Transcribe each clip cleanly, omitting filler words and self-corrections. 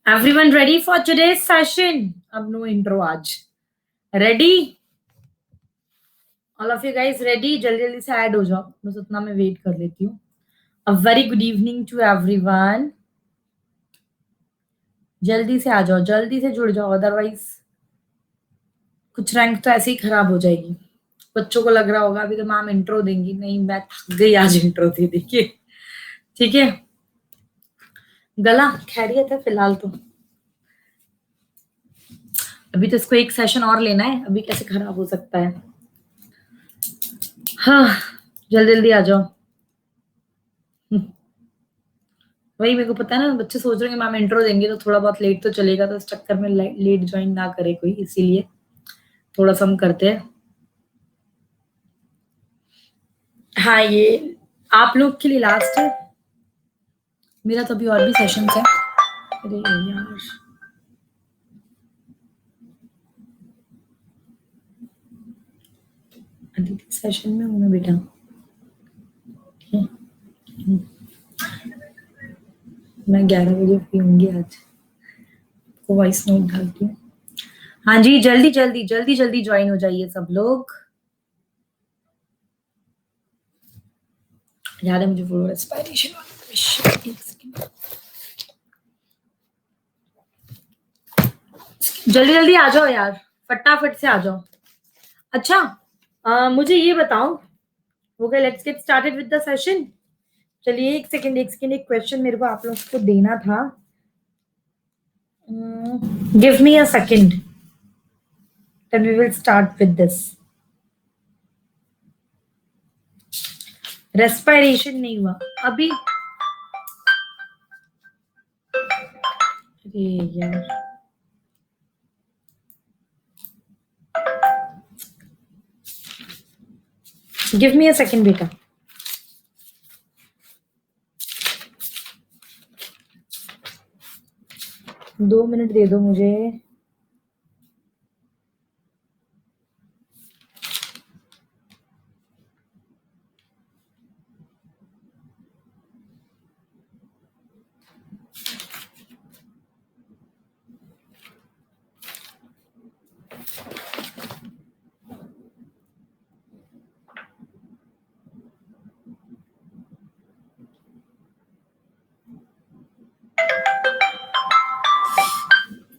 everyone ready for today's session? अब no intro आज. Ready? All of you guys ready? जल्दी जल्दी से ऐड हो जाओ, बस उतना मैं वेट कर लेती हूँ. A very good evening to everyone. जल्दी से आ जाओ, जल्दी से जुड़ जाओ, अदरवाइज कुछ रैंक तो ऐसे ही खराब हो जाएगी. बच्चों को लग रहा होगा अभी तो मैम इंट्रो देंगी. नहीं, मैं थक गई आज इंट्रो दे देखिए. ठीक है, गला खैरियत है फिलहाल तो. अभी तो इसको एक सेशन और लेना है, अभी कैसे खराब हो सकता है. हाँ, जल्दी जल्दी आ जाओ. वही मेरे को पता है ना, बच्चे सोच रहे हैं मैम इंट्रो देंगे तो थोड़ा बहुत लेट तो चलेगा, तो इस चक्कर में लेट ज्वाइन ना करे कोई, इसीलिए थोड़ा सा हम करते हैं. हाँ, ये आप लोग के लिए लास्ट है, मेरा तो अभी और भी सेशंस है. अरे यार, अदिति सेशन में हूँ मैं बेटा. मैं 11 बजे फ्री होंगी आज, को वॉइस नोट डालती हूँ. हाँ जी, जल्दी जल्दी जल्दी जल्दी ज्वाइन हो जाइए सब लोग. याद है मुझे वो रेस्पिरेशन जल्दी जल्दी आ जाओ यार, फटाफट से आ जाओ. अच्छा, मुझे ये बताओ, okay let's get started with the session. चलिए एक सेकंड, एक क्वेश्चन मेरे को आप लोगों को देना था. Give me a second, then we will start with this. Respiration नहीं हुआ अभी. अरे यार, गिव मी अ सेकंड बेटा. दो मिनट दे दो मुझे.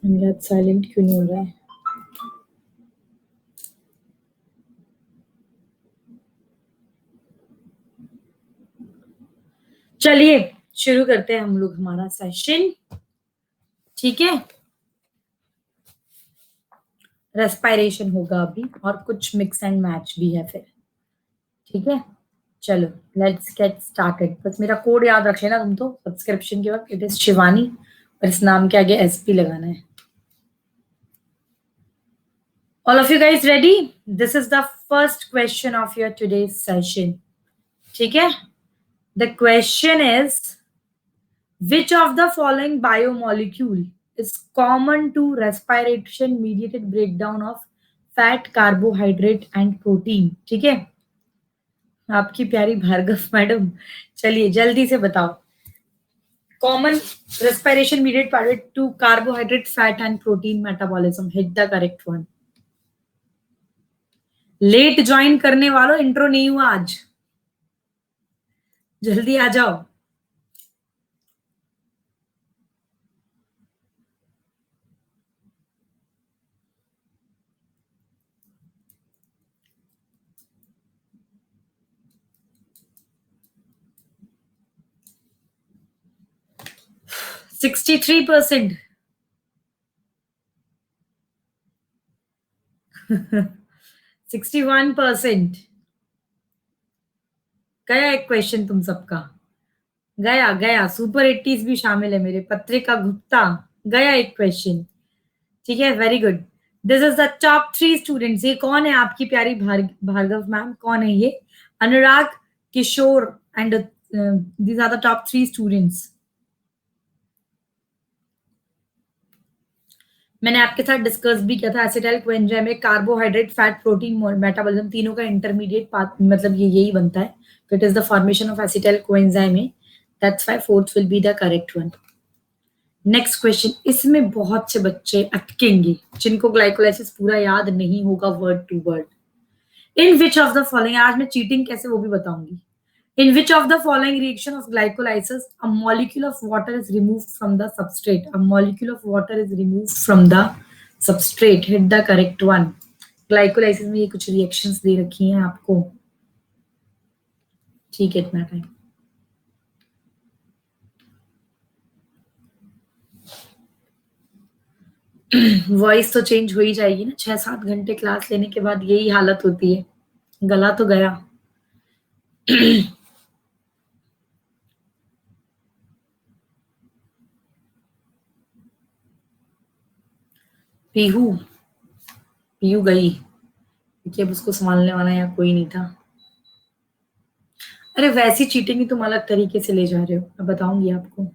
मेरा साइलेंट क्यों नहीं हो रहा है? चलिए शुरू करते हैं हम लोग हमारा सेशन. ठीक है, रेस्पिरेशन होगा अभी और कुछ मिक्स एंड मैच भी है फिर. ठीक है, चलो लेट्स गेट स्टार्टेड. बस मेरा कोड याद रख लेना तुम तो, सब्सक्रिप्शन के वक्त इट इज शिवानी और इस नाम के आगे एसपी लगाना है. All of you guys ready? This is the first question of your today's session. ठीक है, the question is, which of the following biomolecule is common to respiration mediated breakdown of fat, carbohydrate and protein? ठीक है, आपकी प्यारी Bhargav madam, चलिए जल्दी से बताओ. Common respiration mediated to carbohydrate, fat and protein metabolism. Hit the correct one. Late join करने वालों, इंट्रो नहीं हुआ आज, जल्दी आ जाओ. %63. 61%. गया एक क्वेश्चन तुम सबका, गया गया. सुपर 80s भी शामिल है मेरे. पत्रिका गुप्ता, गया एक क्वेश्चन. ठीक है, very good. This is the top 3 students. ये कौन है आपकी प्यारी भार्गव मैम? कौन है ये? Anurag, Kishore and these are the top 3 students. मैंने आपके साथ डिस्कस भी किया था. एसिटाइल कोएंजाइम में कार्बोहाइड्रेट, फैट, प्रोटीन मेटाबॉलिज्म तीनों का इंटरमीडिएट पाथ, मतलब ये यही बनता है. तो it is the formation of acetyl coenzyme. That's why fourth will be the correct one. Next question, इसमें बहुत से बच्चे अटकेंगे जिनको ग्लाइकोलाइसिस पूरा याद नहीं होगा word to word. In which of the following, आज मैं चीटिंग कैसे वो भी बताऊंगी। In which of the following reaction of glycolysis a molecule of water is removed from the substrate, a molecule of water is removed from the substrate, hit the correct one. Glycolysis में ये कुछ reactions दे रखी हैं आपको, ठीक है, इतना time. Voice तो चेंज हो ही जाएगी ना, 6-7 घंटे क्लास लेने के बाद यही हालत होती है, गला तो गया। पीहू, पीहू गई क्योंकि अब उसको संभालने वाला यहाँ कोई नहीं था। अरे वैसी चीटिंग ही तुम अलग तरीके से ले जा रहे हो, मैं बताऊंगी आपको।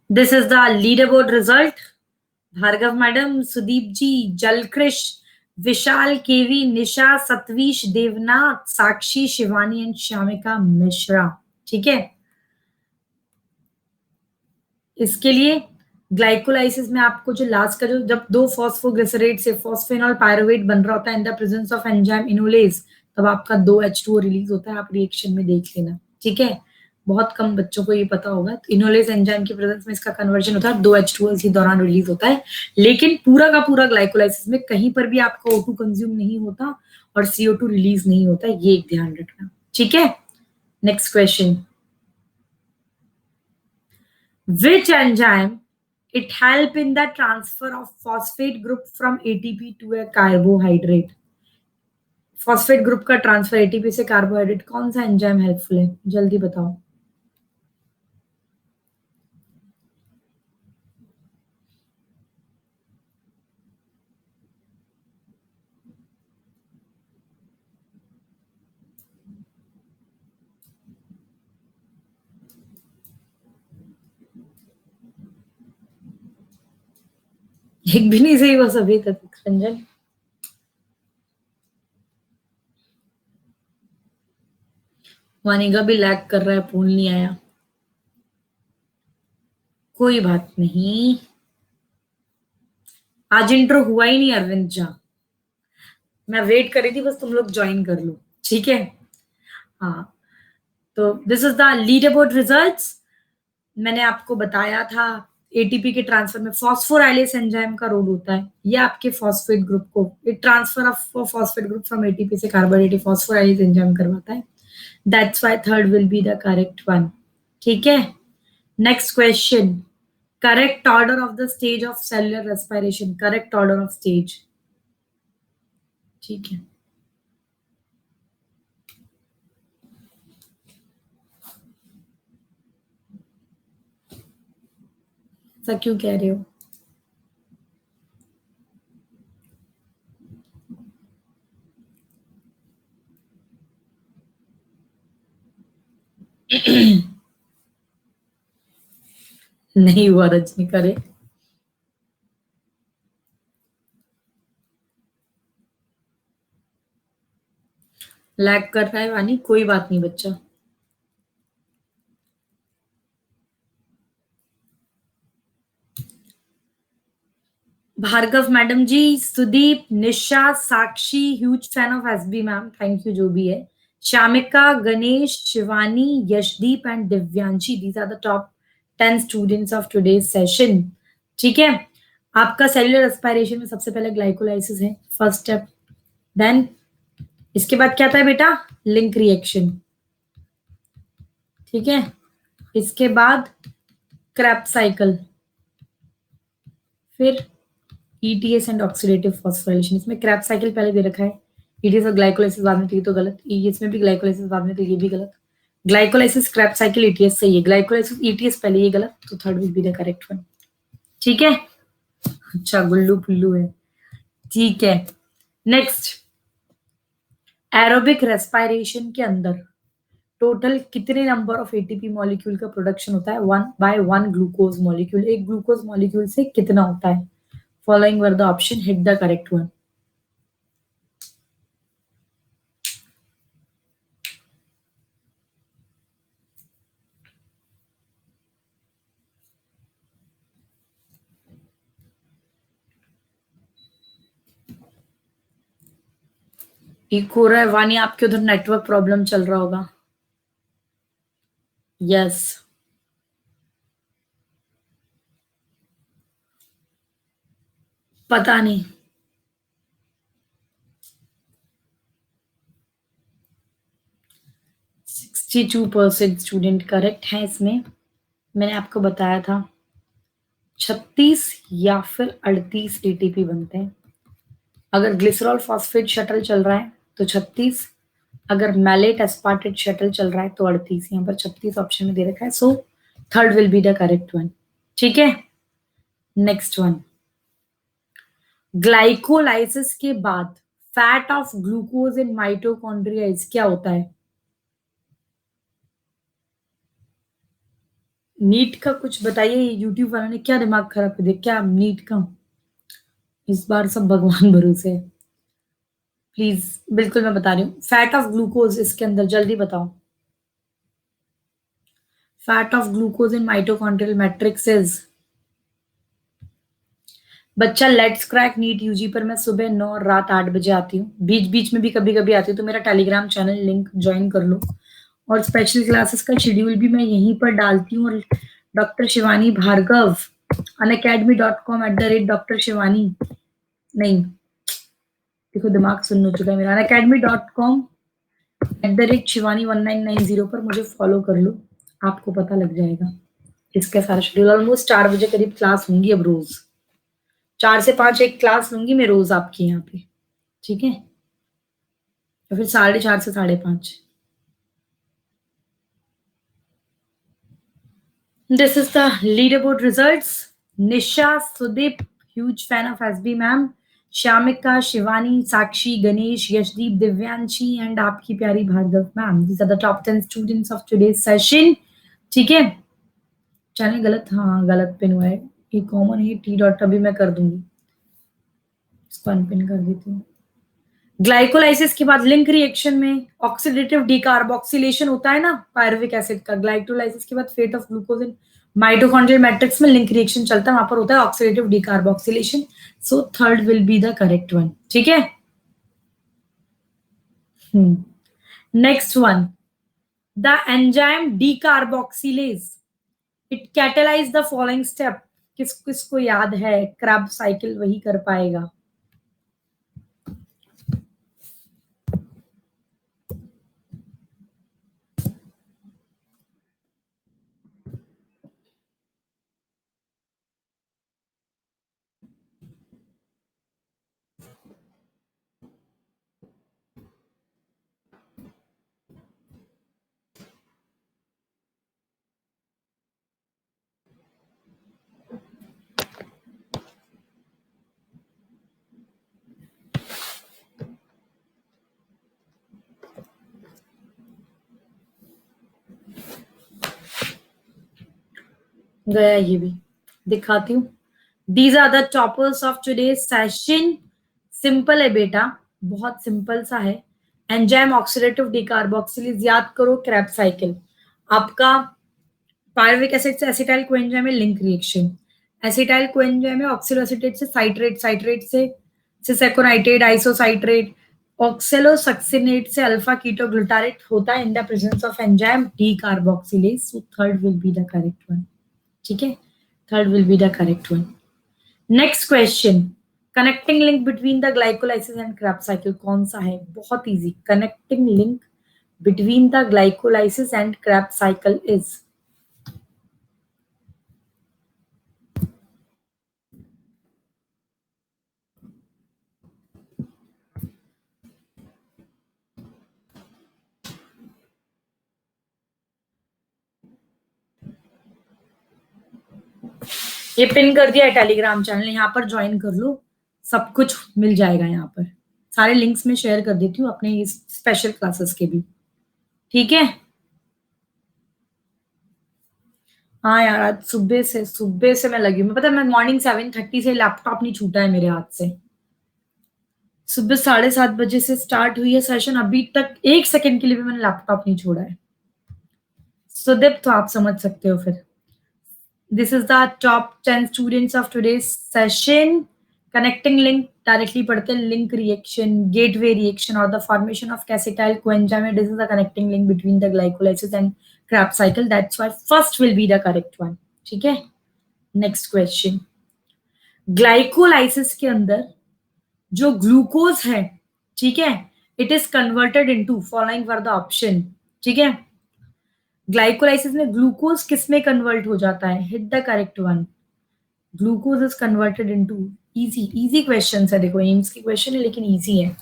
This is the leader board result. Bhargav madam, Sudeep ji, Jalkrish, Vishal, KV, Nisha, Satvish, Devnath, Sakshi, Shivani and Shyamika Mishra. ठीक है, इसके लिए ग्लाइकोलाइसिस में आपको जो लास्ट का जो जब दो फॉस्फोग्लिसरेट से फॉस्फेनॉल पायरुवेट बन रहा होता है in the presence of enzyme enolase, तब आपका 2H2O रिलीज होता है, आप रिएक्शन में देख लेना। ठीक है, बहुत कम बच्चों को ये पता होगा। तो इनोलेज एंजाइम की प्रेजेंस में इसका कन्वर्जन होता है, 2H2O इसी दौरान रिलीज होता है। लेकिन पूरा का पूरा ग्लाइकोलाइसिस में कहीं पर भी आपका O2 कंज्यूम नहीं होता और CO2 रिलीज नहीं होता, ये एक ध्यान रखना। ठीक है, next question, which enzyme it help in the transfer of phosphate group from ATP to a carbohydrate? Phosphate group का ट्रांसफर एटीपी से कार्बोहाइड्रेट, कौन सा एंजाइम हेल्पफुल है, जल्दी बताओ। एक भी नहीं सही बस अभी तक रंजन। वानिका भी लैग कर रहा है, फोन नहीं आया, कोई बात नहीं। आज इंट्रो हुआ ही नहीं अरविंद झा, मैं वेट कर रही थी बस तुम लोग ज्वाइन कर लो। ठीक है, हाँ, तो this is the leader board results. मैंने आपको बताया था एटीपी के ट्रांसफर में फॉस्फोराइलेस एंजाइम का रोल होता है, ये आपके फॉस्फेट ग्रुप को transfer of phosphate group from ATP से कार्बोहाइड्रेट फॉस्फोराइलेस एंजाइम करवाता है। That's why third will be the correct one. ठीक है, next question, correct order of the stage of cellular respiration, correct order of stage. ठीक है, ऐसा क्यों कह रहे हो। नहीं हुआ रजनी, करे लैग कर रहा है वानी, कोई बात नहीं बच्चा। Bhargav madam ji, Sudeep, Nisha, Sakshi, huge fan of SB ma'am, thank you जो भी है, Shyamika, Ganesh, Shivani, Yashdeep and Divyanshi, these are the top 10 students of today's session. ठीक है, आपका सेलुलर रेस्पिरेशन में सबसे पहले ग्लाइकोलाइसिस है फर्स्ट स्टेप, देन इसके बाद क्या था है बेटा, लिंक रिएक्शन। ठीक है, इसके बाद क्रैप साइकिल, फिर ईटीएस एंड ऑक्सीडेटिव फॉस्फोराइलेशन। इसमें क्रैप साइकिल पहले दे रखा है, ईटीएस और ग्लाइकोलाइसिस बाद में, तो ये तो गलत, इसमें भी ग्लाइकोलाइसिस बाद में, तो ये भी गलत। ग्लाइकोलाइसिस क्रैप साइकिल ईटीएस सही है, ग्लाइकोलाइसिस ईटीएस पहले, ये गलत, तो third will be the correct one. ठीक है, अच्छा गुल्लू पुल्लू है। ठीक है, नेक्स्ट, एरोबिक रेस्पिरेशन के अंदर टोटल कितने नंबर ऑफ एटीपी मॉलिक्यूल का प्रोडक्शन होता है, 1/1 ग्लूकोज मॉलिक्यूल, एक ग्लूकोज मॉलिक्यूल से कितना होता है। Following were the option, hit the correct one. एक हो रहा है वानी, आपके उधर नेटवर्क प्रॉब्लम चल रहा होगा। यस, पता नहीं। 62% स्टूडेंट करेक्ट है इसमें। मैंने आपको बताया था 36 या फिर 38 एटीपी बनते हैं। अगर ग्लिसरॉल फॉस्फेट शटल चल रहा है तो 36, अगर मैलेट एस्पार्टेट शटल चल रहा है तो 38। यहाँ पर 36 ऑप्शन में दे रखा है, सो third will be the correct one. ठीक है, नेक्स्ट वन। ग्लाइकोलाइसिस के बाद fat of glucose in mitochondria क्या होता है? नीट का कुछ बताइए, यूट्यूब वालों ने क्या दिमाग खराब कर दिया क्या नीट का? इस बार सब भगवान भरोसे है। प्लीज, बिल्कुल मैं बता रही हूँ, फैट ऑफ ग्लूकोज इसके अंदर जल्दी बताओ। Fat of glucose in mitochondrial matrix is. बच्चा लेट्स क्रैक नीट यूजी पर मैं सुबह 9 और रात 8 बजे आती हूँ, बीच बीच में भी कभी कभी आती हूँ, तो मेरा टेलीग्राम चैनल लिंक ज्वाइन कर लो। और स्पेशल क्लासेस का शेड्यूल भी मैं यहीं पर डालती हूँ। और doctor Shivani Bhargav unacademy.com doctor Shivani, नहीं, देखो दिमाग सुन हो चुका है मेरा, unacademy.com शिवानी 1990 पर मुझे फॉलो कर लो, आपको पता लग जाएगा इसका सारा शेड्यूल। ऑलमोस्ट 4 बजे करीब क्लास होंगी अब रोज, 4 से 5 एक क्लास लूंगी मैं रोज आपकी यहाँ पे। ठीक है, तो फिर 4:30 से 5:30। This is the leaderboard results. Nisha, Sudeep, huge fan of SB ma'am, Shyamika, Shivani, Sakshi, Ganesh, Yashdeep, Divyanshi and आपकी प्यारी Bhargav ma'am, these are the top 10 students of today's session. ठीक है, चैनल गलत, हाँ गलत पिन हुआ है, ये कॉमन है, टी डॉट अभी मैं कर दूंगी, इसको अनपिन कर देती हूँ। ग्लाइकोलाइसिस के बाद लिंक रिएक्शन में ऑक्सीडेटिव डीकार्बोक्सिलेशन होता है ना पायरुविक एसिड का, ग्लाइकोलाइसिस के बाद fate of glucose in mitochondrial matrix में लिंक रिएक्शन चलता है, वहां पर होता है oxidative decarboxylation. So third will be the correct one. ठीक है, next one. The enzyme decarboxylase it catalyse the following step. किस किसको याद है? क्रैब साइकिल वही कर पाएगा। गया ये भी, दिखाती हूँ। These are the toppers of today session. Simple है बेटा, बहुत सिंपल सा है। एंजाइम ऑक्सीडेटिव डिकार्बोक्सिलेज याद करो, क्रैब साइकिल आपका। पायरुविक एसिड से एसिटाइल कोएंजाइम में लिंक रिएक्शन, एसिटाइल कोएंजाइम में ऑक्सीलोएसिटेट से साइट्रेट, साइट्रेट से सिसेकोनाइट्रेट, आइसोसाइट्रेट, ऑक्सेलोसक्सिनेट से अल्फा कीटोग्लूटारेट होता है in the presence of enzyme decarboxylase. So third will be the correct one. ठीक है, third will be the correct one. Next question. Connecting link between the glycolysis and Krebs cycle कौन सा है? बहुत easy. Connecting link between the glycolysis and Krebs cycle is. ये pin कर दिया है टेलीग्राम चैनल, यहाँ पर ज्वाइन कर लो, सब कुछ मिल जाएगा यहाँ पर। सारे लिंक्स में शेयर कर देती हूँ अपने इस स्पेशल क्लासेस के भी। ठीक है, हाँ यार आज सुबह से मैं लगी हूँ, पता है मैं मॉर्निंग 7:30 से लैपटॉप नहीं छूटा है मेरे हाथ से। सुबह 7:30 बजे से स्टार्ट हुई है सेशन, अभी तक 1 सेकंड के लिए भी मैंने लैपटॉप नहीं छोड़ा है। सुदीप तो आप समझ सकते हो फिर। This is the top 10 students of today's session. Connecting link directly पढ़ते हैं लिंक रिएक्शन, गेटवे रिएक्शन और the formation of acetyl coenzyme. This is the connecting link between the glycolysis and Krebs cycle. That's why first will be the correct one. ठीक है. Next question. Glycolysis के अंदर जो glucose है, ठीक है, it is converted into following for the option. ठीक है. ग्लाइकोलाइसिस में ग्लूकोज किस में कन्वर्ट हो जाता है? Hit the correct one. Glucose is converted into, easy easy question है. देखो एम्स की क्वेश्चन है लेकिन इजी है.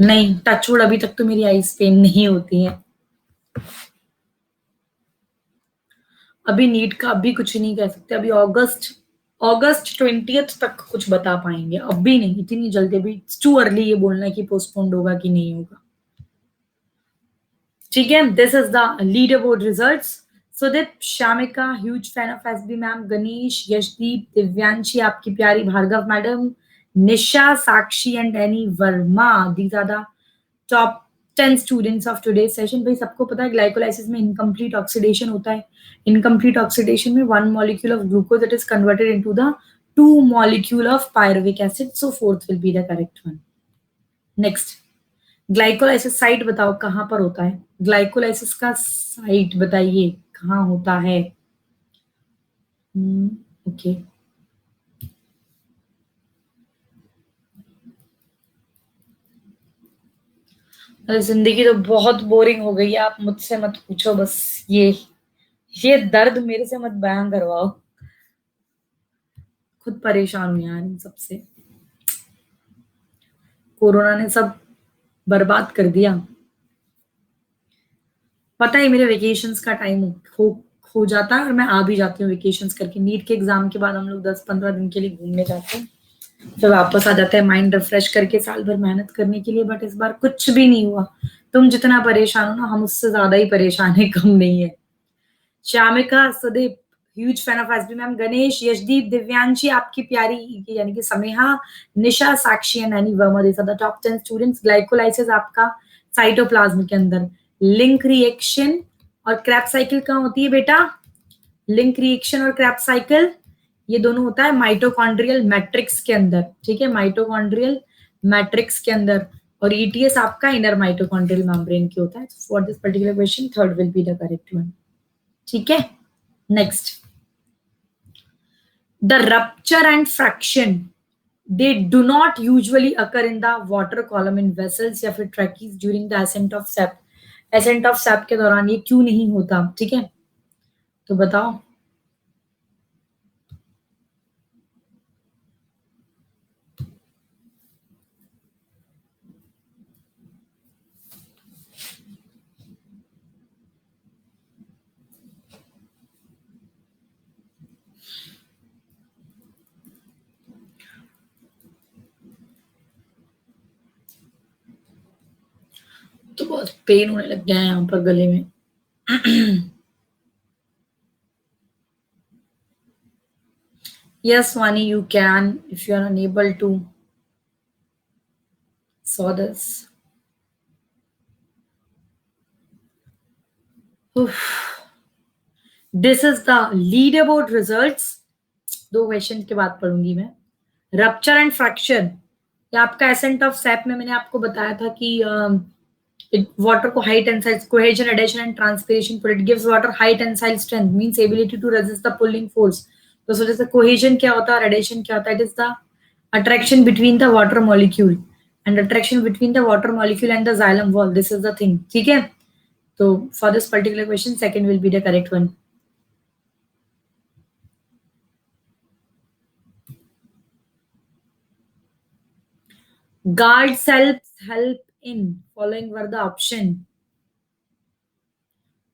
नहीं, टचवुड अभी तक तो मेरी आईज पेन नहीं होती है. अभी नीट का अभी कुछ नहीं कह सकते. अभी अगस्त 20th तक कुछ बता पाएंगे. अभी नहीं, इतनी जल्दी. अभी टू अर्ली ये बोलना है कि पोस्टपोन्ड होगा कि नहीं होगा. ठीक है. This is the leader board results. Sudeep, Shamika, huge fan of SB ma'am, Ganesh, Yashdeep, Divyanshi, आपकी प्यारी Bhargav madam, Nisha, Sakshi and Annie Verma. These are the top 10 students of today session. भाई सबको पता है ग्लाइकोलाइसिस में इनकम्प्लीट ऑक्सीडेशन होता है. इनकम्प्लीट ऑक्सीडेशन में 1 molecule of glucose that is converted into the 2 molecule of pyruvic acid. So fourth will be the correct one. Next, glycolysis site बताओ कहां पर होता है? ग्लाइकोलाइसिस का साइट बताइए कहां होता है. ओके. जिंदगी तो बहुत बोरिंग हो गई है. आप मुझसे मत पूछो. बस ये दर्द मेरे से मत बयां करवाओ. खुद परेशान हूं यार इन सबसे. कोरोना ने सब बर्बाद कर दिया. पता है मेरे वेकेशंस का टाइम हो जाता है और मैं आ भी जाती हूँ वेकेशंस करके. नीट के एग्जाम के बाद हम लोग 10-15 दिन के लिए घूमने जाते हैं, फिर वापस आ जाते हैं माइंड रिफ्रेश करके साल भर मेहनत करने के लिए. बट इस बार कुछ भी नहीं हुआ. तुम जितना परेशान हो ना, हम उससे ज्यादा ही परेशान है, कम नहीं है. Shyamika, Sudeep, huge fan of SB ma'am, Ganesh, Yashdeep, Divyanshi, आपकी प्यारी यानी कि Sameha, Nisha, Sakshi and Annie Verma. This are the top 10 students. Glycolysis आपका साइटोप्लाज्म के अंदर. लिंक रिएक्शन और क्रैप साइकिल कहाँ होती है बेटा? लिंक रिएक्शन और क्रैप साइकिल ये दोनों होता है माइटोकॉन्ड्रियल मैट्रिक्स के अंदर. ठीक है. माइटोकॉन्ड्रियल मैट्रिक्स के अंदर. और ईटीएस आपका इनर माइटोकॉन्ड्रियल मेम्ब्रेन के होता है. For this particular question third will be the correct one. ठीक है. Next, the rupture and fraction they do not usually occur in the water column in vessels या फिर tracheids during the ascent of sap. ascent of sap के दौरान ये क्यों नहीं होता? ठीक है, तो बताओ. तो बहुत पेन होने लग गया है यहाँ पर गले में. Yes, Vani, you can if you are unable to saw this. This is the leaderboard results. 2 question के बाद पढ़ूंगी मैं. रप्चर एंड फ्रैक्शन, ये आपका एसेंट ऑफ सैप में मैंने आपको बताया था कि water को high tensile cohesion, adhesion and transpiration for it gives water high tensile strength, means ability to resist the pulling force. तो इस वजह से cohesion क्या होता है और adhesion क्या होता है? It is the attraction between the water molecule and attraction between the water molecule and the xylem wall. This is the thing. ठीक है. तो for this particular question second will be the correct one. Guard cells help in following were the option.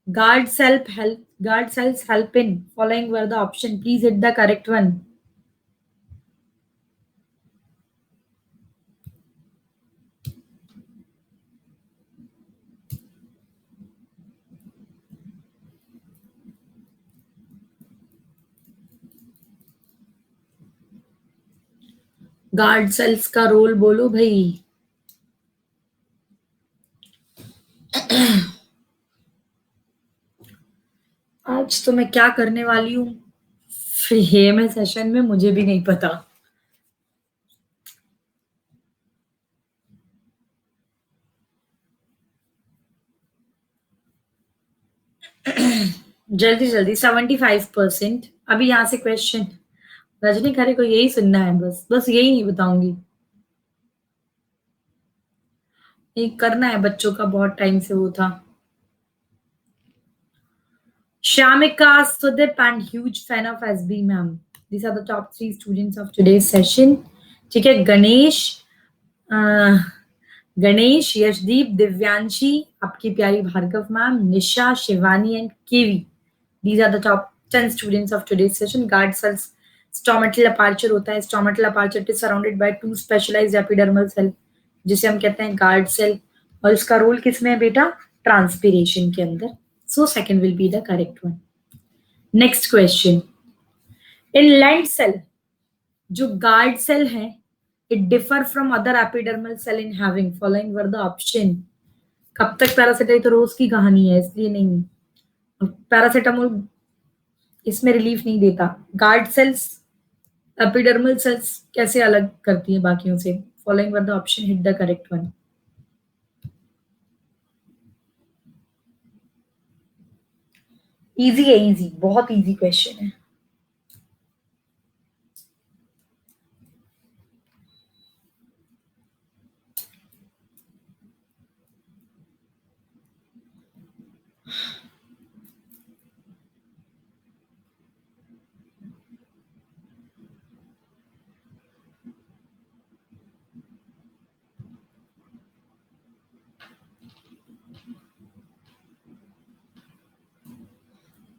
Guard cells help in following were the option. Please hit the correct one. Guard cells का role बोलो भाई। आज तो मैं क्या करने वाली हूँ फ्री में सेशन में मुझे भी नहीं पता। जल्दी जल्दी 75%। अभी यहाँ से क्वेश्चन रजनी खरे को यही सुनना है, बस बस यही नहीं बताऊंगी। नहीं करना है बच्चों का, बहुत टाइम से वो था। Shamika, Sudip, and huge fan of SB ma'am. These are the top 3 students of today's session. ठीक है, गणेश, गणेश, यशदीप, दिव्यांशी, आपकी प्यारी Bhargav ma'am, Nisha, Shivani and KV. These are the top 10 students of today's session. Guard cells stomatal aperture होता है. Stomatal aperture is surrounded by two specialized epidermal cell, जिसे हम कहते हैं गार्ड सेल, और इसका रोल किसमें है बेटा? ट्रांसपीरेशन के अंदर. So second will be the correct one. Next question. In Lent cell, जो गार्ड सेल है, it differ from other epidermal cell in having following were the option. कब तक पैरासिटामोल तो रोज की कहानी है, इसलिए नहीं. पैरासिटामोल इसमें रिलीफ नहीं देता. गार्ड सेल्स एपिडर्मल सेल्स कैसे अलग करती है बाकियों से? Following were the option, hit the correct one. Easy है, इजी, बहुत इजी क्वेश्चन है.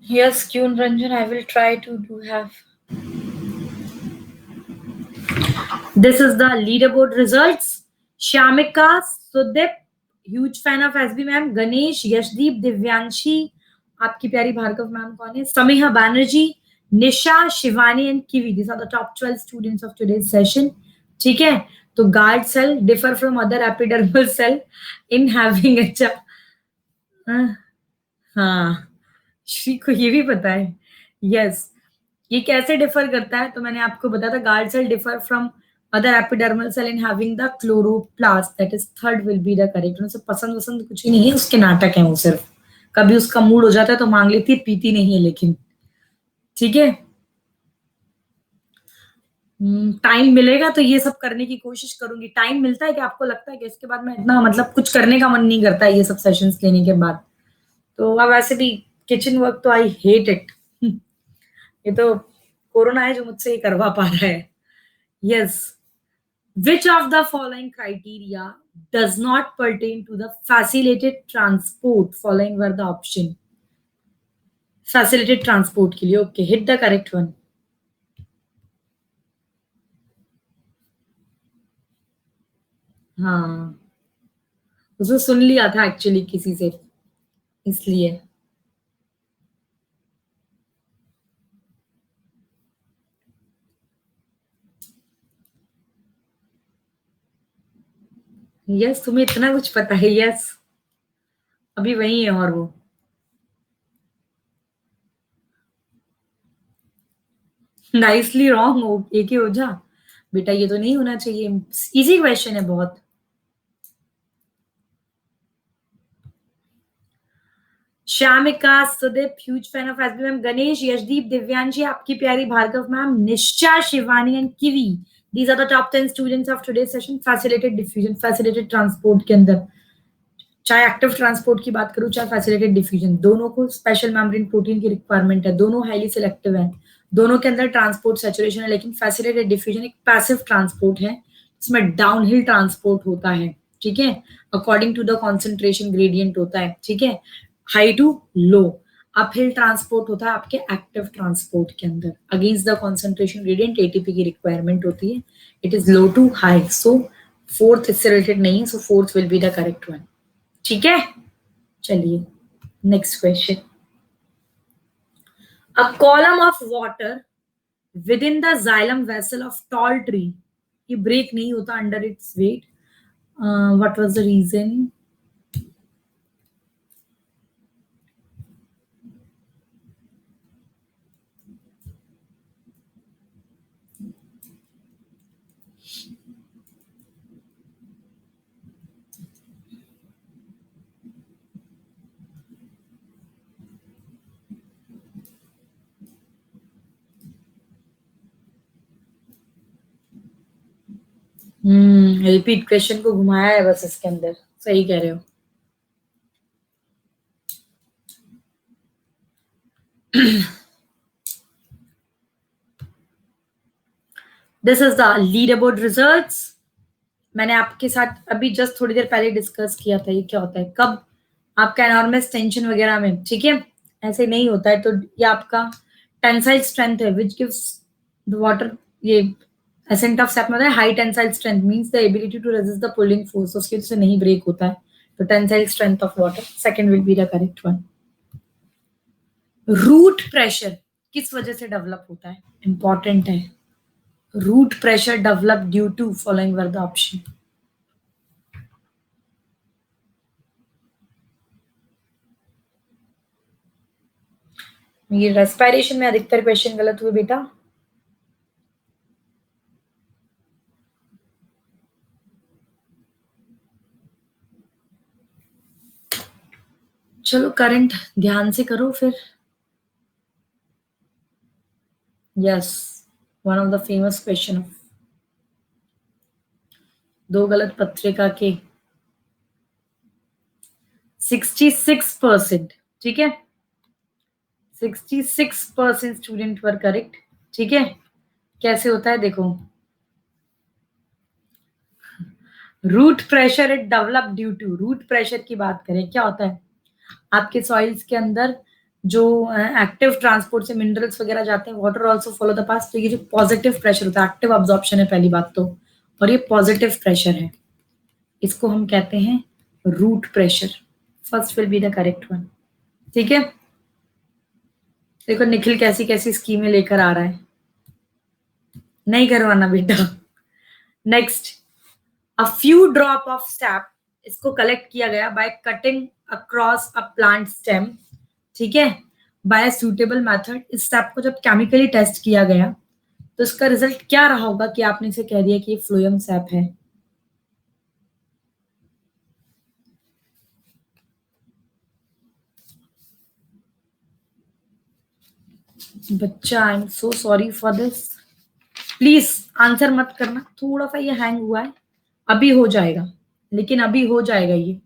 Yes, Kyun Ranjan, I will try to do have. This is the leaderboard results. Shamika, Sudip, huge fan of SB ma'am, Ganesh, Yashdeep, Divyanshi, आपकी प्यारी Bhargav ma'am कौन है? Sameeha Banerjee, Nisha, Shivani and Kiwi. These are the top 12 students of today's session. ठीक है, तो guard cell differ from other epidermal cell in having अच्छा. हाँ, श्री को ये भी पता है. यस, ये कैसे डिफर करता है? तो मैंने आपको बताया था, guard cell differ from other epidermal cell in having the chloroplast. That is third will be the correct. उनसे पसंद वसंद कुछ ही नहीं है, उसके नाटक है वो. सिर्फ कभी उसका मूड हो जाता है तो मांग लेती है, पीती नहीं है लेकिन. ठीक है, टाइम मिलेगा तो ये सब करने की कोशिश करूंगी. टाइम मिलता है कि आपको लगता है कि इसके बाद मैं इतना मतलब कुछ करने का मन नहीं करता है ये सब सेशंस लेने के बाद? तो अब वैसे भी किचन वर्क तो आई हेट इट. ये तो कोरोना है जो मुझसे ये करवा पा रहा है. Yes, which of the following criteria does not pertain to the facilitated transport? Following were the option. Facilitated transport के लिए. Okay, hit the correct one. हाँ, उसने सुन लिया था एक्चुअली किसी से, इसलिए. यस, तुम्हें इतना कुछ पता है. यस, अभी वही है. और वो नाइसली रॉन्ग हो एक ही हो जा बेटा, ये तो नहीं होना चाहिए. इजी क्वेश्चन है बहुत. Shyamika, Sudeep, huge fan of SB ma'am, Ganesh, Yashdeep, Divyanshi, आपकी प्यारी Bhargav ma'am, Nisha, Shivani and Kiwi. These are the top 10 students of today session. Facilitated diffusion, facilitated transport के अंदर, चाहे एक्टिव ट्रांसपोर्ट की बात करूं चाहे फैसिलिटेड डिफ्यूजन, दोनों को स्पेशल मेम्ब्रेन प्रोटीन की रिक्वायरमेंट है. दोनों हाईली सिलेक्टिव है, दोनों के अंदर ट्रांसपोर्ट सैचुरेशन है. लेकिन फैसिलिटेड डिफ्यूजन एक पैसिव ट्रांसपोर्ट है, इसमें डाउनहिल ट्रांसपोर्ट होता है. ठीक है, according to the concentration gradient होता है. ठीक है, high to low. Uphill transport होता है आपके एक्टिव ट्रांसपोर्ट के अंदर. Against the concentration gradient ATP की रिक्वायरमेंट होती है. It is low to high. So fourth इससे रिलेटेड नहीं है. So fourth will be the correct one. ठीक है, चलिए next question. A column of water within the xylem vessel of tall tree ये ब्रेक नहीं होता under its weight. What was the reason? Repeat question को घुमाया है बस इसके अंदर. सही कह रहे हो. This is the leader board results. मैंने आपके साथ अभी जस्ट थोड़ी देर पहले डिस्कस किया था ये क्या होता है, कब आपका एनॉर्मस टेंशन वगैरह में, ठीक है, ऐसे नहीं होता है. तो ये आपका टेंसाइल स्ट्रेंथ है विच गिव्स द वाटर. ये एसेंट ऑफ सैप मतलब high tensile strength means the ability to resist the pulling force. उसकी वजह से नहीं ब्रेक होता है. तो tensile strength of water second will be the correct one. Root pressure किस वजह से डेवलप होता है, इंपॉर्टेंट है. Root pressure develop due to following were the option. ये रेस्पिरेशन में अधिकतर क्वेश्चन गलत हुए बेटा. चलो करंट ध्यान से करो फिर. Yes, one of the famous question of दो गलत पत्रिका के 66%. ठीक है, 66% स्टूडेंट वर करेक्ट. ठीक है, कैसे होता है देखो. Root pressure it develop due to. Root pressure की बात करें क्या होता है, आपके सॉइल्स के अंदर जो एक्टिव ट्रांसपोर्ट से मिनरल्स वगैरह जाते हैं, water also follow the path. तो ये जो पॉजिटिव प्रेशर होता है, एक्टिव अब्जॉर्प्शन है पहली बात तो, और ये पॉजिटिव प्रेशर है, इसको हम कहते हैं root pressure. First will be the correct one. ठीक है, देखो निखिल कैसी कैसी स्कीमें लेकर आ रहा है. नहीं करवाना बेटा. Next, a few drop of SAP, इसको कलेक्ट किया गया by cutting across a plant stem. ठीक है, बाय सुटेबल मेथड. इस सैप को जब केमिकली टेस्ट किया गया तो इसका रिजल्ट क्या रहा होगा कि आपने इसे कह दिया कि ये फ्लोएम सैप है. बच्चा I am so sorry for this. Please answer मत करना, थोड़ा सा ये हैंग हुआ है. अभी हो जाएगा, लेकिन अभी हो जाएगा ये.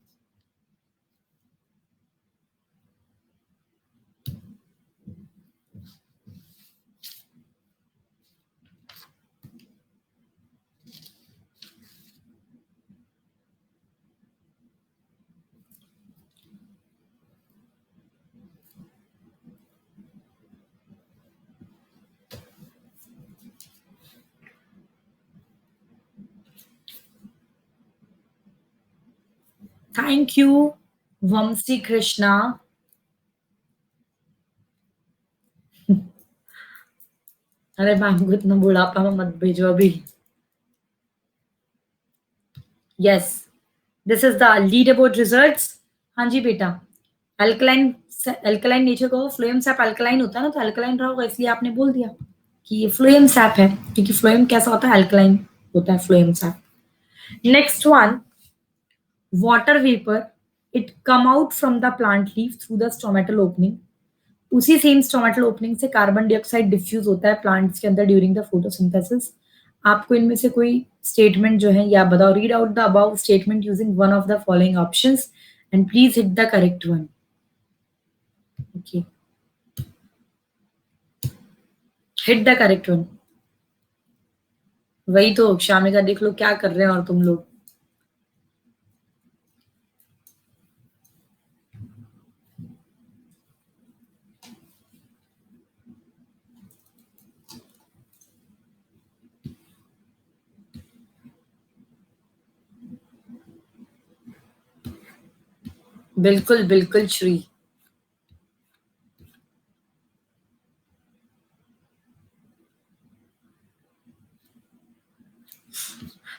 थैंक यू वंशी कृष्णा. अरे मैम को इतना बुढ़ापा में मत भेजो अभी. Yes, this is the leader board results. हाँ जी बेटा, अल्कलाइन, अल्कलाइन नेचर का फ्लोएम सैप अल्कलाइन होता है ना, तो अल्कलाइन रहा होगा इसलिए आपने बोल दिया कि ये फ्लोएम सैप है, क्योंकि फ्लोएम कैसा होता है, अल्कलाइन होता है phloem SAP. Next one, water vapour it come out from the plant leaf through the stomatal opening. उसी सेम स्टोमेटल ओपनिंग से कार्बन डाइऑक्साइड डिफ्यूज होता है प्लांट्स के अंदर ड्यूरिंग द फोटोसिंथेसिस. आपको इनमें से कोई स्टेटमेंट जो है या बताओ. Read out the above statement using one of the following options and please hit the correct one. Okay, hit the correct one. वही तो शामिका, देख लो क्या कर रहे हैं और तुम लोग. बिल्कुल बिल्कुल श्री.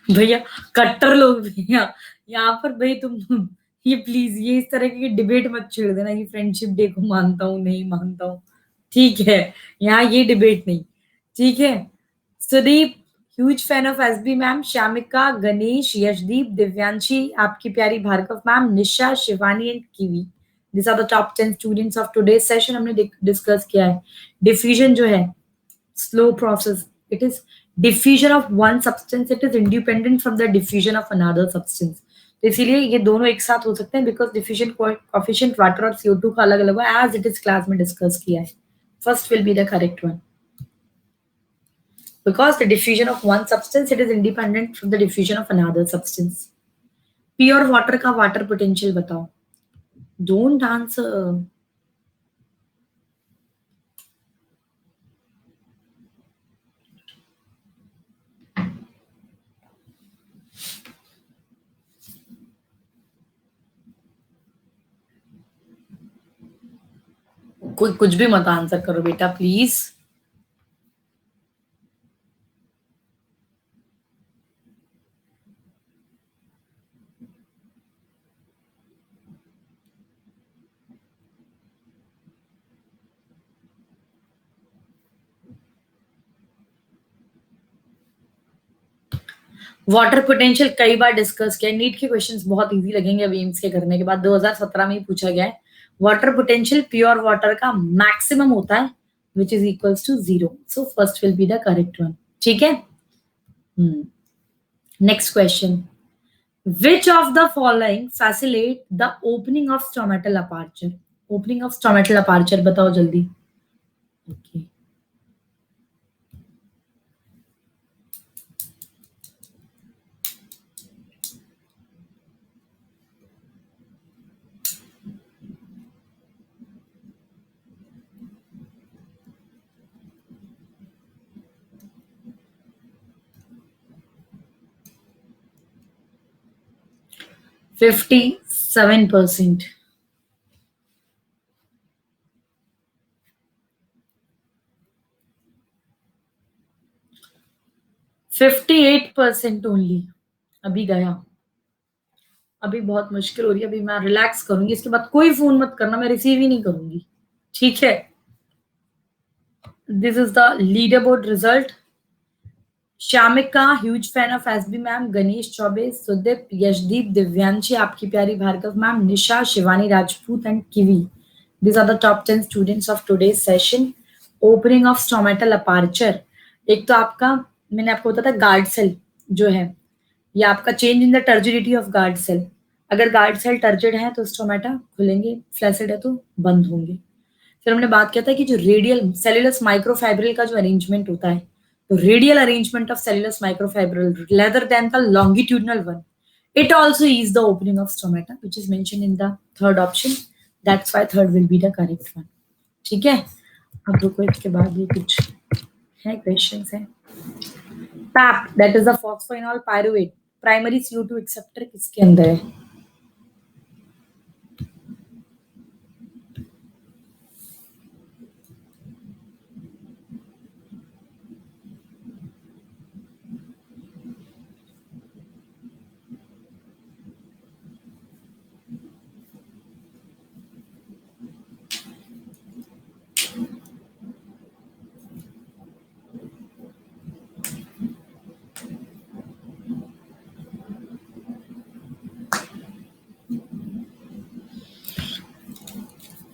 भैया कट्टर लोग भैया यहाँ पर भाई तुम ये प्लीज ये इस तरह की डिबेट मत छेड़ देना कि फ्रेंडशिप डे को मानता हूँ नहीं मानता हूँ। ठीक है, यहाँ ये डिबेट नहीं। ठीक है, Sudeep huge fan of SB ma'am, Shyamika, Ganesh, Yashdeep, Divyanshi, आपकी प्यारी Bhargav ma'am, Nisha, Shivani and Kiwi. This are the top 10 students of today session. हमने डिस्कस किया है डिफ्यूजन जो है slow process. It is diffusion of one substance. It is independent from the diffusion of another substance. तो इसीलिए ये दोनों एक साथ हो सकते हैं बिकॉज डिफ्यूजन कोएफिशिएंट वाटर और CO2 का अलग अलग है एज इट इज क्लास में डिस्कस किया है। First will be the correct one because the diffusion of one substance it is independent from the diffusion of another substance. Pure water का water potential बताओ। Don't answer. कोई कुछ भी मत answer करो बेटा प्लीज। वाटर पोटेंशियल कई बार discuss किया। नीट के क्वेश्चंस बहुत इजी लगेंगे अभी एम्स के करने के बाद। 2017 में ही पूछा गया है। वाटर पोटेंशियल प्योर वाटर का मैक्सिमम होता है which is equals to 0। So first will be the correct one. ठीक है, next question. Which of the following facilitate the opening of stomatal aperture? Opening of stomatal aperture बताओ जल्दी। Okay, 57%। 58% only. अभी गया, अभी बहुत मुश्किल हो रही है। अभी मैं रिलैक्स करूंगी, इसके बाद कोई फोन मत करना, मैं रिसीव ही नहीं करूंगी। ठीक है, this is the leader board result. Shyamika huge fan of SB ma'am, Ganesh Choubey, Sudeep, Yashdeep, Divyanshi, आपकी प्यारी Bhargav ma'am, Nisha, Shivani Rajput and Kiwi. These are the top 10 students of today's session. Opening of stomatal aperture. एक तो आपका मैंने आपको बताया था गार्ड सेल जो है, ये आपका change in the turgidity of guard cell. अगर गार्ड सेल टर्जिड है तो स्टोमेटा खुलेंगे, फ्लैसिड है तो बंद होंगे। फिर हमने बात किया था कि जो रेडियल सेलुलस माइक्रोफाइब्रिल का जो अरेंजमेंट होता है, तो radial arrangement of cellulose microfibril rather than the longitudinal one, it also is the opening of stomata which is mentioned in the third option. That's why third will be the correct one. ठीक है, अब रुको इसके बाद ये कुछ है questions है। PAP that is the phosphoenol pyruvate primary CO2 acceptor किसके अंदर है?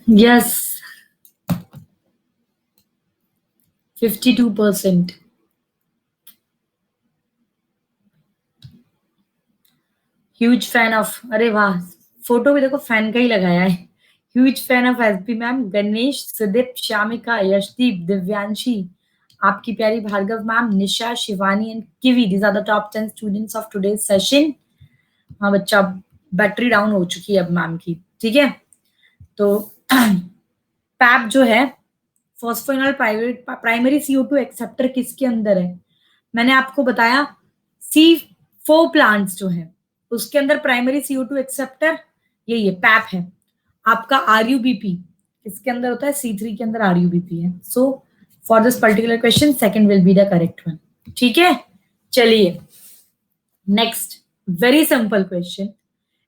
Yes, 52%। ह्यूज फैन ऑफ, अरे वाह, फोटो भी देखो फैन का ही लगाया है। Huge fan of SP ma'am, Ganesh, Sudeep, Shyamika, Yashdeep, Divyanshi, आपकी प्यारी Bhargav ma'am, Nisha, Shivani and Kiwi. These are the top 10 students of today session. हाँ बच्चा, बैटरी डाउन हो चुकी है अब मैम की। ठीक है, तो पैप जो है फॉस्फोइनॉल प्राइमरी CO2 एक्सेप्टर किसके अंदर है? मैंने आपको बताया C4 प्लांट्स जो है उसके अंदर प्राइमरी CO2 एक्सेप्टर यही है, पैप है। आपका RUBP किसके अंदर होता है? C3 के अंदर RUBP है। So for this particular question second will be the correct one. ठीक है, चलिए नेक्स्ट, वेरी सिंपल क्वेश्चन।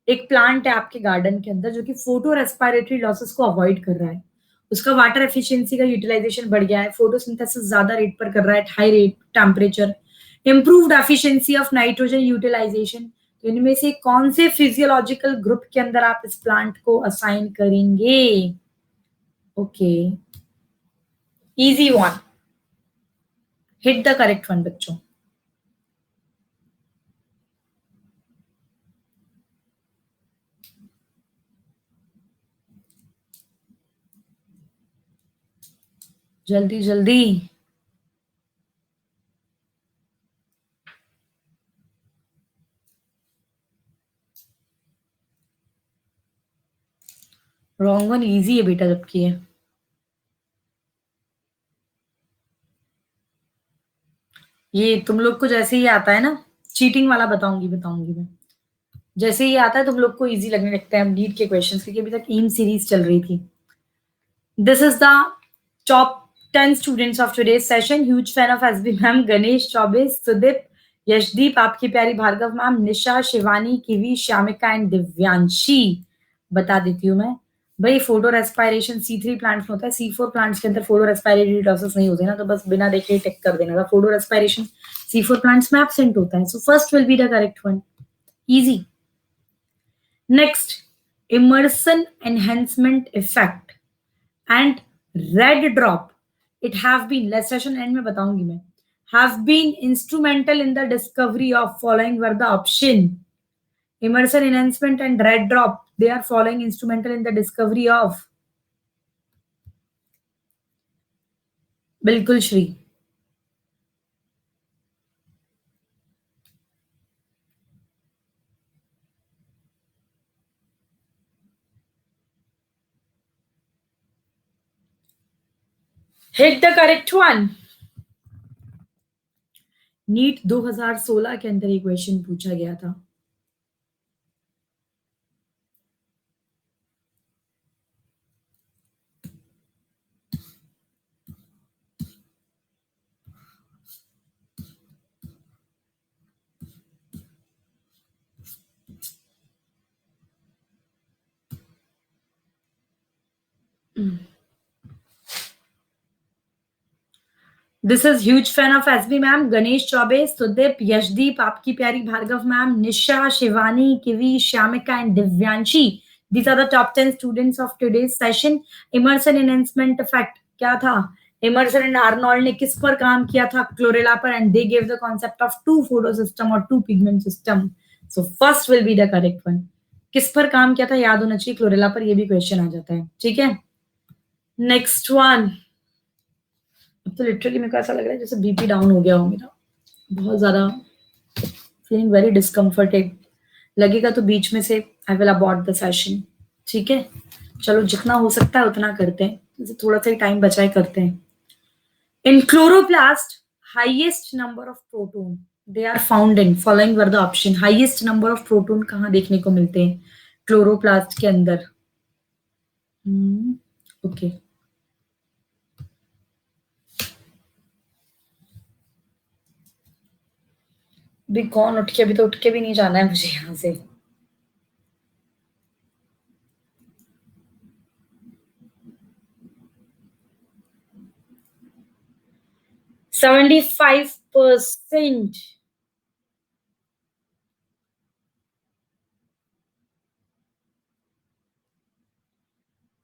एक प्लांट है आपके गार्डन के अंदर जो कि फोटो रेस्पिरेटरी लॉसेस को अवॉइड कर रहा है, उसका वाटर एफिशिएंसी का यूटिलाइजेशन बढ़ गया है, फोटोसिंथेसिस ज्यादा रेट पर कर रहा है, high rate temperature, improved efficiency of nitrogen utilisation. तो इनमें से कौन से फिजियोलॉजिकल ग्रुप के अंदर आप इस प्लांट को असाइन करेंगे? Okay, easy one, hit the correct one बच्चों। जल्दी जल्दी। रॉन्ग वन इजी है बेटा जबकि है। ये तुम लोग को जैसे ही आता है ना, चीटिंग वाला बताऊंगी बताऊंगी मैं। जैसे ही आता है तुम लोग को इजी लगने लगता है नीट के क्वेश्चंस, क्योंकि अभी तक एम सीरीज चल रही थी। This is the top 10 students of today's session. Huge fan of SB ma'am, Ganesh Choubey, Sudeep, Yashdeep, आपकी प्यारी Bhargav ma'am, Nisha, Shivani, Kiwi, Shyamika and Divyanshi. बता देती हूँ मैं, भाई फोटो रेस्पिरेशन C3 प्लांट्स में होता है, C4 प्लांट्स के अंदर फोटो रेस्पिरेटरी प्रोसेस नहीं होते ना, तो बस बिना देखे टिक कर देना था। फोटो रेस्पिरेशन C4 प्लांट्स में एब्सेंट होता है, so first will be the correct one, easy. Next, immersion enhancement effect and red drop, it have been, late session end में बताऊंगी मैं, have been instrumental in the discovery of following were the option, immersion enhancement and red drop, they are following instrumental in the discovery of, बिल्कुल three. Hit the correct one. NEET 2016 के अंदर ये question पूछा गया था। This is huge fan of SB ma'am, Ganesh Choubey, Sudeep, Yashdeep, आपकी प्यारी Bhargav ma'am, Nisha, Shivani, Kiwi, Shyamika and Divyanshi. These are the top 10 students of today's session. Immersion enhancement effect क्या था? Emerson and Arnold ने किस पर काम किया था? क्लोरेला पर, and they gave the concept of two photo system और two pigment system. So first will be the correct one. किस पर काम किया था याद होना चाहिए, क्लोरेला पर, ये भी क्वेश्चन आ जाता है, ठीक है। Next one. अब तो लिटरली मेरे को ऐसा लग रहा है जैसे बीपी डाउन हो गया हो मेरा, बहुत ज्यादा फीलिंग वेरी डिस्कम्फर्टेड। लगेगा तो बीच में से I will abort the session, ठीक है। चलो जितना हो सकता है उतना करते हैं, जैसे थोड़ा सा ही टाइम बचाए करते हैं। In chloroplast highest number of proton they are found in, following were the option. Highest number of proton कहाँ देखने को मिलते हैं क्लोरोप्लास्ट के अंदर? ओके, भी कौन उठ के, अभी तो उठ के भी नहीं जाना है मुझे यहाँ से। 75%।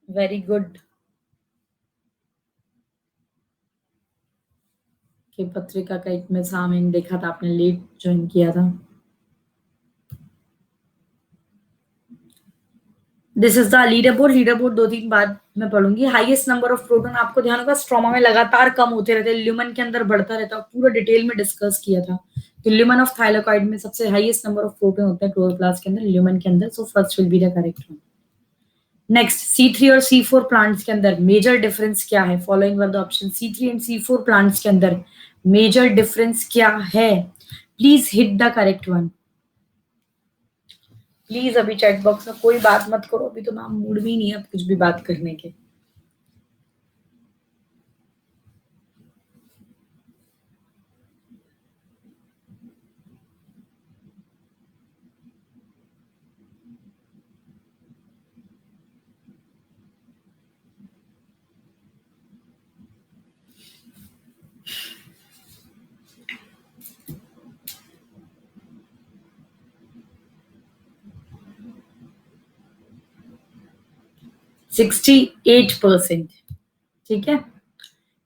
Very good. कि पत्रिका का एक में था, मैंने देखा था आपने लेट ज्वाइन किया था। This is the leader board. Leader board दो तीन बाद मैं पढ़ूंगी। हाईएस्ट नंबर ऑफ प्रोटॉन आपको ध्यान होगा स्ट्रोमा में लगातार कम होते रहते हैं, ल्यूमन के अंदर बढ़ता रहता है, पूरा डिटेल में डिस्कस किया था। तो ल्यूमन ऑफ थाइलाकॉइड में सबसे हाईएस्ट नंबर ऑफ प्रोटॉन होते हैं क्लोरोप्लास्ट के अंदर, ल्यूमन के अंदर। सो first will be the correct one. Next, C3 और C4 प्लांट्स के अंदर मेजर डिफरेंस क्या है? Following were the option. C3 and C4 plants के अंदर मेजर डिफरेंस क्या है? Please hit the correct one. Please अभी चैट बॉक्स में कोई बात मत करो, अभी तो मैम मूड भी नहीं है अब कुछ भी बात करने के। 68%। ठीक है,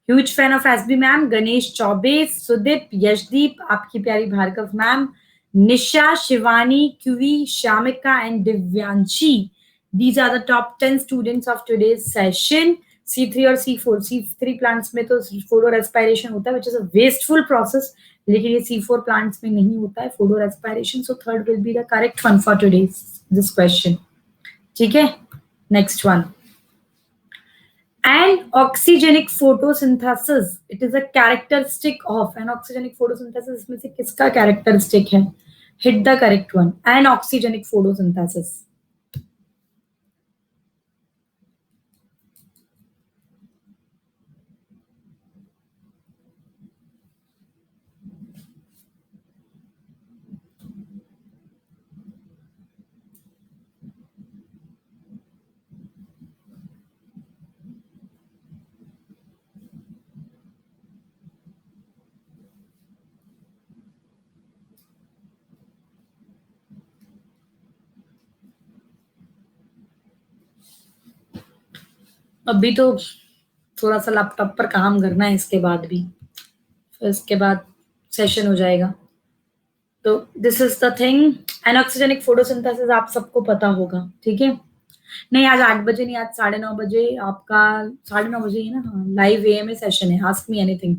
huge fan of SB ma'am, Ganesh Choubey, Sudeep, Yashdeep, आपकी प्यारी Bhargav ma'am, Nisha, Shivani, Kiwi, Shamika and Divyanshi. These are the top 10 students of today's session. C3 और C4, C3 प्लांट्स में तो फोटो रेस्पिरेशन होता है, which is a wasteful process, लेकिन ये C4 प्लांट्स में नहीं होता है photo respiration. So third will be the correct one for today's this question. ठीक है, next one. And oxygenic photosynthesis, it is a characteristic of an oxygenic photosynthesis. इसमें से किसका characteristic है? Hit the correct one. An oxygenic photosynthesis. अभी तो थोड़ा सा लैपटॉप पर काम करना है, इसके बाद भी, फिर इसके बाद सेशन हो जाएगा. तो this is the thing. Anoxygenic photosynthesis आप सबको पता होगा. ठीक है, नहीं आज 8 बजे नहीं, आज 9:30 बजे आपका 9:30 बजे ही ना. हाँ, लाइव एएमए सेशन है. Ask me anything.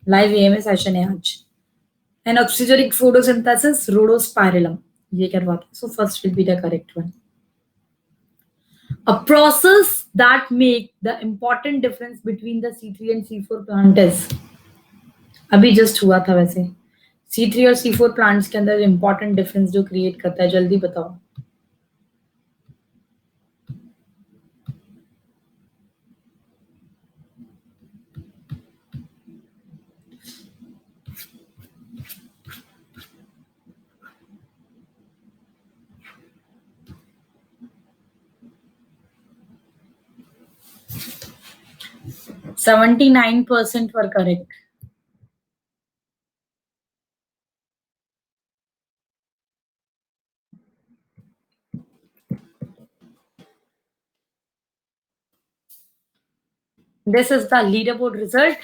Live AMA session है आज. एनऑक्सीजेनिक फोटोसिंथेसिस रोडोस्पाइरलम ये करवाते हैं. सो first will be the correct one. A process that make the important difference between the C3 and C4 plant is, अभी just हुआ था वैसे. C3 और C4 प्लांट्स के अंदर इंपॉर्टेंट डिफरेंस जो क्रिएट करता है, जल्दी बताओ. " 79% were correct. This is the leaderboard result.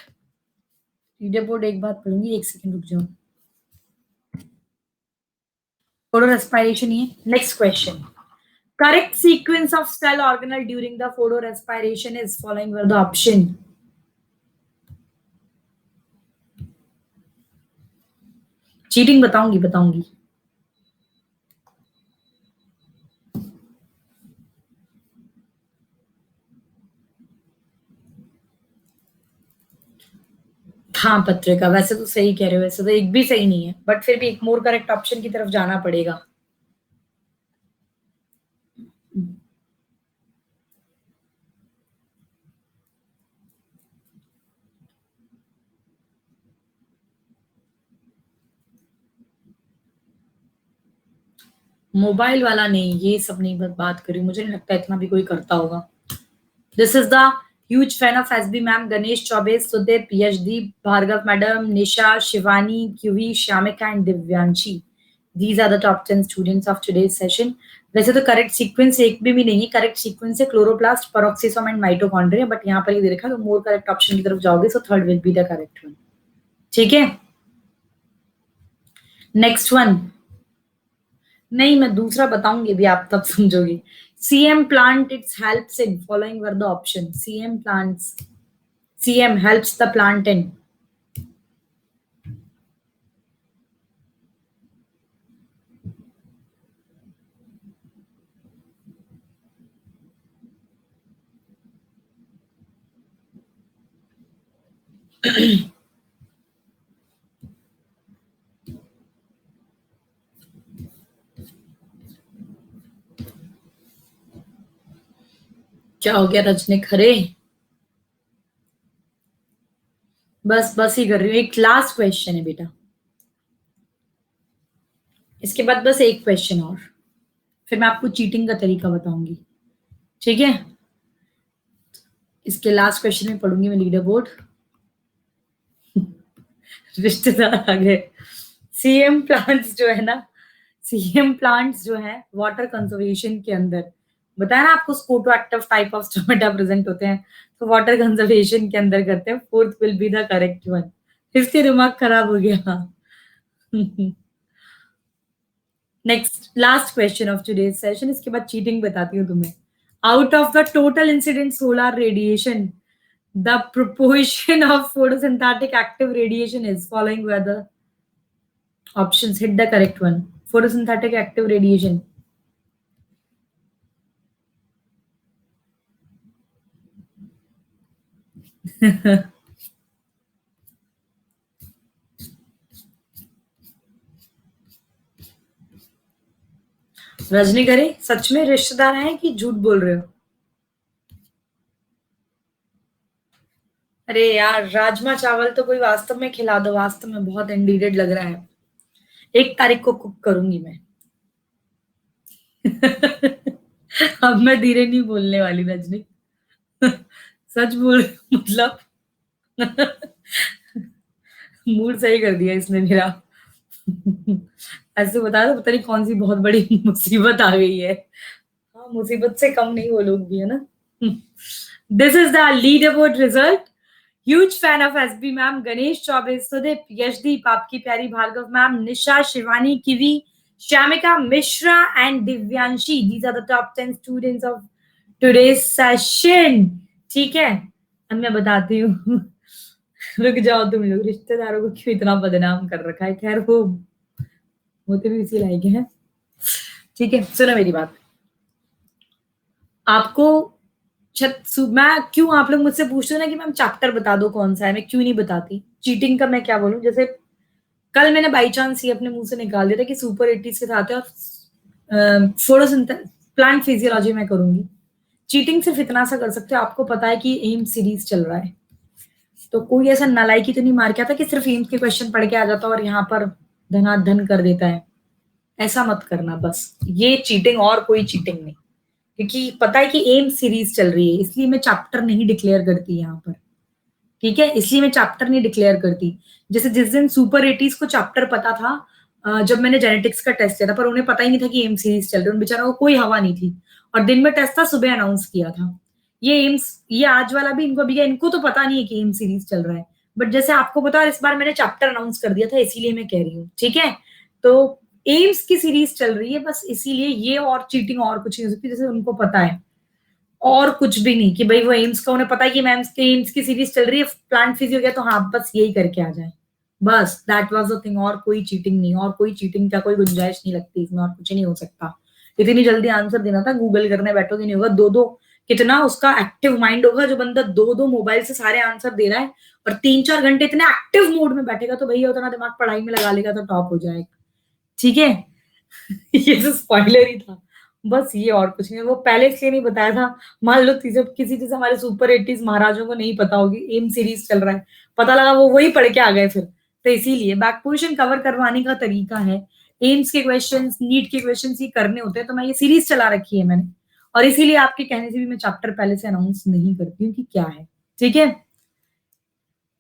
Leaderboard एक बात पढ़ूंगी, एक सेकंड रुक जाओ. फोटो रेस्पिरेशन ही है. Next question. Correct sequence of cell organelle during the photorespiration is following were the option. Cheating बताऊंगी. हाँ पत्रिका, वैसे तो सही कह रहे हो, वैसे तो एक भी सही नहीं है, बट फिर भी एक मोर करेक्ट ऑप्शन की तरफ जाना पड़ेगा. मोबाइल वाला नहीं, ये सब नहीं बात करी. मुझे नहीं लगता इतना भी कोई करता होगा. This is the huge fan of SB ma'am, Ganesh Choubey, Sudeep, Yashdeep, Bhargav madam, Nisha, Shivani, Kiwi, Shyamika and Divyanshi. These are the top 10 students of today's session. वैसे तो करेक्ट सीक्वेंस एक भी नहीं है. करेक्ट सीक्वेंस है chloroplast, peroxisome and mitochondria, but यहाँ पर ये दे रखा है, तो मोर करेक्ट ऑप्शन की तरफ जाओगे. सो third will be the correct one. ठीक है, नेक्स्ट वन. नहीं, मैं दूसरा बताऊंगी भी, आप तब समझोगे. CM plant its helps in following were the option. CM helps the plant in. क्या हो गया रजनी खरे? बस ही कर रही हूँ. एक लास्ट क्वेश्चन है बेटा, इसके बाद बस एक क्वेश्चन और, फिर मैं आपको चीटिंग का तरीका बताऊंगी. ठीक है, इसके लास्ट क्वेश्चन में पढ़ूंगी मैं लीडर बोर्ड. रिश्तेदार आ गए. सीएम प्लांट्स जो है वाटर कंजर्वेशन के अंदर बताया ना आपको, photo active type of stomata present होते हैं, तो वाटर कंजर्वेशन के अंदर करते हैं। Fourth will be the correct one. इससे दिमाग खराब हो गया। Next last question of today's session, इसके बाद चीटिंग बताती हूँ तुम्हें। Out of the total incident solar radiation, the proportion of photosynthetic active radiation is following were the options. Hit the correct one. Photosynthetic active radiation. Rajni करे, सच में रिश्तेदार हैं कि झूठ बोल रहे हो? अरे यार, राजमा चावल तो कोई वास्तव में खिला दो, वास्तव में बहुत इंडीडेड लग रहा है। 1 तारीख को कुक करूंगी मैं। अब मैं धीरे नहीं बोलने वाली रजनी। सच बोल रही हूँ, मतलब मूड सही कर दिया इसने मेरा। ऐसे बता दो, पता नहीं कौन सी बहुत बड़ी मुसीबत आ गई है। हाँ, मुसीबत से कम नहीं वो लोग भी, है ना। This is the leaderboard result. Huge fan of SB ma'am, Ganesh Choubey, Sudeep, Yashdeep, आपकी प्यारी Bhargav ma'am, Nisha, Shivani, Kiwi, Shyamika Mishra and Divyanshi. These are the top 10 students of today's session. ठीक है, अब मैं बताती हूँ। रुक जाओ तुम लोग, रिश्तेदारों को क्यों इतना बदनाम कर रखा है। खैर वो होते भी इसी लायक है। ठीक है, सुनो मेरी बात। आपको मैं क्यों, आप लोग मुझसे पूछते हो ना कि मैम चैप्टर बता दो कौन सा है, मैं क्यों नहीं बताती। चीटिंग का मैं क्या बोलूं, जैसे कल मैंने बाई चांस ही अपने मुंह से निकाल दिया था कि सुपर 80s के साथ है, और फोटोसिंथेसिस प्लांट फिजियोलॉजी में करूंगी। चीटिंग सिर्फ इतना सा कर सकते हो, आपको पता है कि एम्स सीरीज चल रहा है, तो कोई ऐसा नालायकी तो नहीं मार के आता कि सिर्फ एम्स के क्वेश्चन पढ़ के आ जाता और यहाँ पर धनाधन कर देता है। ऐसा मत करना बस, ये चीटिंग और कोई चीटिंग नहीं। क्योंकि पता है कि एम्स सीरीज चल रही है, इसलिए मैं चैप्टर नहीं डिक्लेयर करती यहाँ पर। ठीक है, इसलिए मैं चैप्टर नहीं डिक्लेयर करती। जैसे जिस दिन सुपर 80s को चैप्टर पता था, जब मैंने जेनेटिक्स का टेस्ट किया था, पर उन्हें पता ही नहीं था कि एम्स सीरीज चल रही है, उन बेचारों को कोई हवा नहीं थी। और दिन में टेस्ट था, सुबह अनाउंस किया था। ये एम्स, ये आज वाला भी इनको भी, इनको तो पता नहीं है कि एम्स सीरीज चल रहा है। बट जैसे आपको पता है, इस बार मैंने चैप्टर अनाउंस कर दिया था, इसीलिए मैं कह रही हूँ। ठीक है, तो एम्स की सीरीज चल रही है बस इसीलिए, ये और चीटिंग और कुछ नहीं हो सकती, जैसे उनको पता है। और कुछ भी नहीं कि भाई वो एम्स का, उन्हें पता है कि मैम एम्स की सीरीज चल रही है, प्लांट फिजियो गया तो हाँ बस यही करके आ जाए। बस दैट वाज द थिंग, और कोई चीटिंग नहीं, और कोई चीटिंग का कोई गुंजाइश नहीं लगती इसमें, और कुछ नहीं हो सकता। इतनी जल्दी आंसर देना था, गूगल करने बैठोगे नहीं होगा। दो दो, कितना उसका एक्टिव माइंड होगा जो बंदा दो दो मोबाइल से सारे आंसर दे रहा है, और 3-4 घंटे इतने एक्टिव मोड में बैठेगा, तो भैया उतना दिमाग पढ़ाई में लगा लेगा तो टॉप हो जाएगा। ठीक है। ये तो स्पॉइलर ही था बस, ये और कुछ नहीं। वो पहले इसलिए नहीं बताया था, मान लो किसी चीज हमारे सुपर 80s महाराजों को नहीं पता होगी एम सीरीज चल रहा है, पता लगा वो वही पढ़ के आ गए फिर, तो इसीलिए बैक पोर्शन कवर करवाने का तरीका है। एम्स के क्वेश्चंस, नीट के क्वेश्चंस ये करने होते हैं, तो मैं ये सीरीज चला रखी है मैंने, और इसीलिए आपके कहने से भी मैं चैप्टर पहले से अनाउंस नहीं करती हूँ कि क्या है। ठीक है,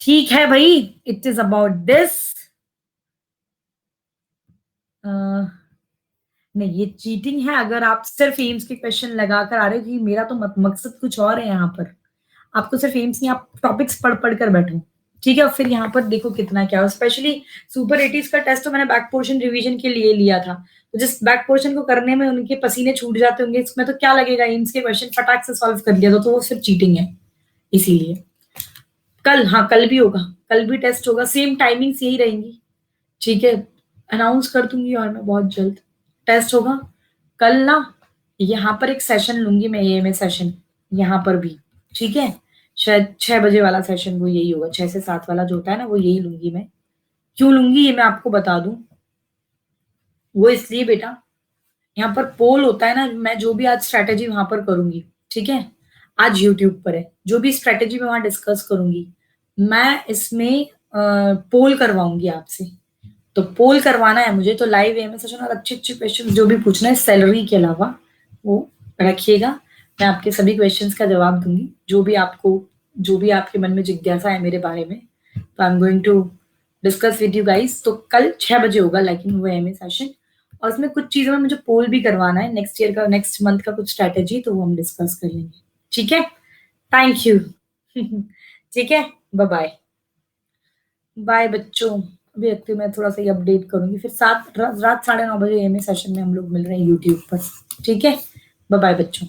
ठीक है भाई, इट इज अबाउट दिस। नहीं, ये चीटिंग है अगर आप सिर्फ एम्स के क्वेश्चन लगाकर आ रहे हो, कि मेरा तो मकसद कुछ और है यहाँ पर। आपको सिर्फ एम्स नहीं, आप टॉपिक्स पढ़ पढ़ कर बैठो। ठीक है, और फिर यहाँ पर देखो कितना क्या हो। स्पेशली सुपर 80s का टेस्ट तो मैंने बैक पोर्शन रिवीजन के लिए लिया था, तो जिस बैक पोर्शन को करने में उनके पसीने छूट जाते होंगे, इसमें तो क्या लगेगा, एम्स के क्वेश्चन फटाक से सॉल्व कर लिया तो वो सिर्फ चीटिंग है। इसीलिए कल, हाँ कल भी होगा, कल भी टेस्ट होगा, सेम टाइमिंग्स यही रहेंगी। ठीक है, अनाउंस कर दूंगी और मैं बहुत जल्द। टेस्ट होगा कल ना, यहाँ पर एक सेशन लूंगी मैं, एएमए सेशन, यहाँ पर भी। ठीक है, शायद 6 बजे वाला सेशन वो यही होगा, 6 से 7 वाला जो होता है ना, वो यही लूंगी मैं। क्यों लूंगी ये मैं आपको बता दूं, वो इसलिए बेटा, यहाँ पर पोल होता है ना, मैं जो भी आज स्ट्रेटेजी वहां पर करूंगी, ठीक है, आज यूट्यूब पर है, जो भी स्ट्रेटेजी मैं वहां डिस्कस करूंगी, मैं इसमें पोल करवाऊंगी आपसे। तो पोल करवाना है मुझे, तो लाइव एएमए सेशन और अच्छे अच्छे क्वेश्चन जो भी पूछना है सैलरी के अलावा वो रखिएगा। मैं आपके सभी क्वेश्चंस का जवाब दूंगी, जो भी आपके मन में जिज्ञासा है मेरे बारे में, तो I am going to discuss with you guys. तो कल 6 बजे होगा लेकिन वो एएमए सेशन, और उसमें कुछ चीजों में मुझे पोल भी करवाना है नेक्स्ट ईयर का, नेक्स्ट मंथ का कुछ स्ट्रैटेजी, तो वो हम डिस्कस कर लेंगे। ठीक है, थैंक यू। ठीक है, बाय बाय। बाय बच्चों, अभी रखती हूँ, मैं थोड़ा सा अपडेट करूंगी, फिर रात 9:30 बजे एमए सेशन में हम लोग मिल रहे हैं यूट्यूब पर। ठीक है, बाय बाय बच्चों।